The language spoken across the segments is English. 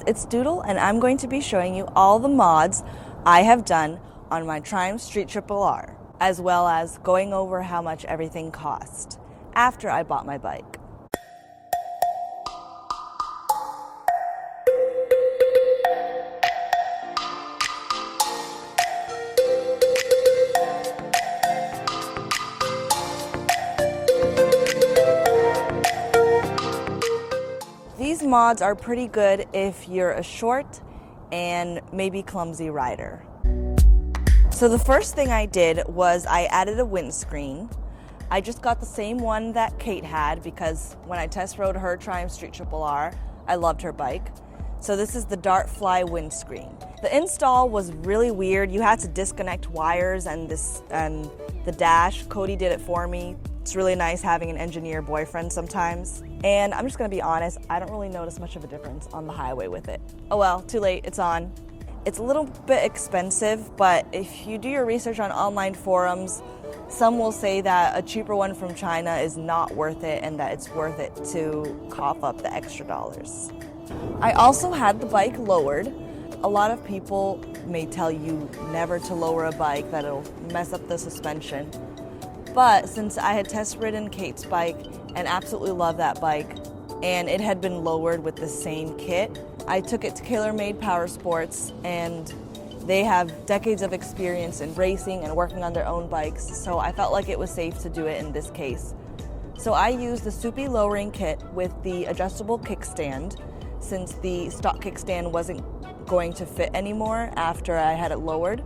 It's Doodle, and I'm going to be showing you all the mods I have done on my Triumph Street Triple R, as well as going over how much everything cost after I bought my bike. These mods are pretty good if you're a short and maybe clumsy rider. So the first thing I did was I added a windscreen. I just got the same one that Kate had because when I test rode her Triumph Street Triple R, I loved her bike. So this is the Dart Fly windscreen. The install was really weird. You had to disconnect wires and the dash. Cody did it for me. It's really nice having an engineer boyfriend sometimes. And I'm just gonna be honest, I don't really notice much of a difference on the highway with it. Oh well, too late, it's on. It's a little bit expensive, but if you do your research on online forums, some will say that a cheaper one from China is not worth it and that it's worth it to cough up the extra dollars. I also had the bike lowered. A lot of people may tell you never to lower a bike, that it'll mess up the suspension. But since I had test ridden Kate's bike and absolutely loved that bike, and it had been lowered with the same kit, I took it to CaylorMade Powersports, and they have decades of experience in racing and working on their own bikes, so I felt like it was safe to do it in this case. So I used the SOUPY lowering kit with the adjustable kickstand, since the stock kickstand wasn't going to fit anymore after I had it lowered.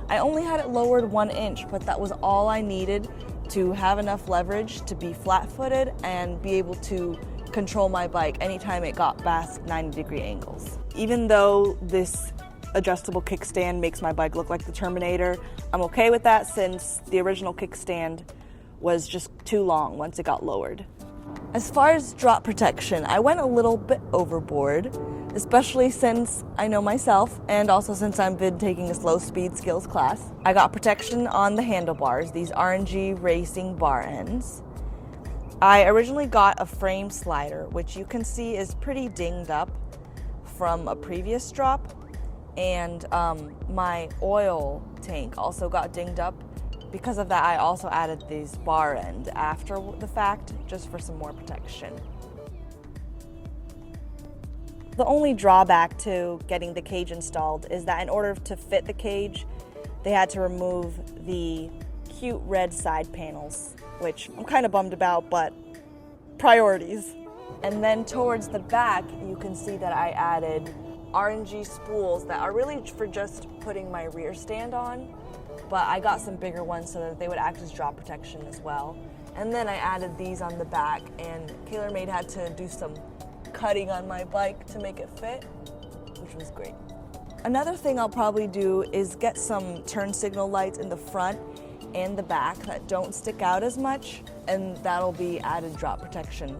I only had it lowered 1 inch, but that was all I needed to have enough leverage to be flat-footed and be able to control my bike anytime it got past 90-degree angles. Even though this adjustable kickstand makes my bike look like the Terminator, I'm okay with that since the original kickstand was just too long once it got lowered. As far as drop protection, I went a little bit overboard, especially since I know myself and also since I've been taking a slow speed skills class. I got protection on the handlebars, these RNG racing bar ends. I originally got a frame slider, which you can see is pretty dinged up from a previous drop, and my oil tank also got dinged up. Because of that, I also added these bar end after the fact, just for some more protection. The only drawback to getting the cage installed is that in order to fit the cage, they had to remove the cute red side panels, which I'm kind of bummed about, but priorities. And then towards the back, you can see that I added RNG spools that are really for just putting my rear stand on, but I got some bigger ones so that they would act as drop protection as well. And then I added these on the back, and CaylorMade had to do some cutting on my bike to make it fit, which was great. Another thing I'll probably do is get some turn signal lights in the front and the back that don't stick out as much, and that'll be added drop protection.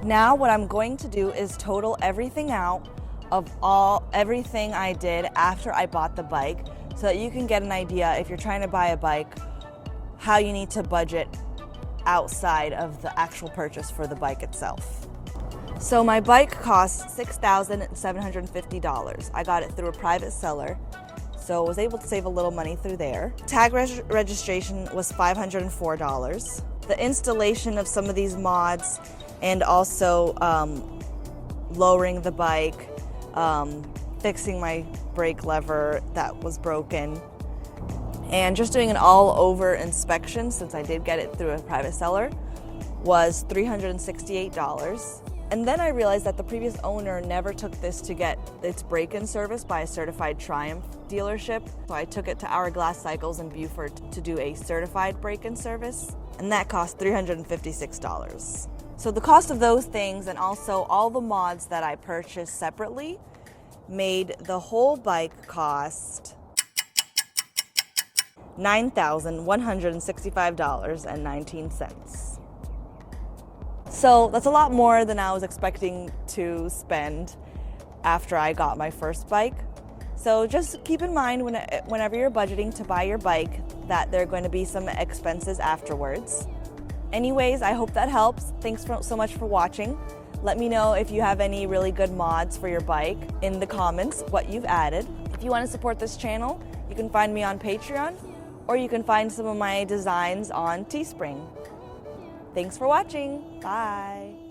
Now what I'm going to do is total everything out of everything I did after I bought the bike, so that you can get an idea if you're trying to buy a bike, how you need to budget outside of the actual purchase for the bike itself. So my bike cost $6,750. I got it through a private seller, so I was able to save a little money through there. Tag registration was $504. The installation of some of these mods and also lowering the bike, fixing my brake lever that was broken, and just doing an all-over inspection, since I did get it through a private seller, was $368. And then I realized that the previous owner never took this to get its break-in service by a certified Triumph dealership. So I took it to Hourglass Cycles in Beaufort to do a certified break-in service, and that cost $356. So the cost of those things and also all the mods that I purchased separately made the whole bike cost $9,165.19. So that's a lot more than I was expecting to spend after I got my first bike. So just keep in mind whenever you're budgeting to buy your bike that there are going to be some expenses afterwards. Anyways, I hope that helps. Thanks so much for watching. Let me know if you have any really good mods for your bike in the comments, what you've added. If you want to support this channel, you can find me on Patreon, or you can find some of my designs on Teespring. Thanks for watching. Bye.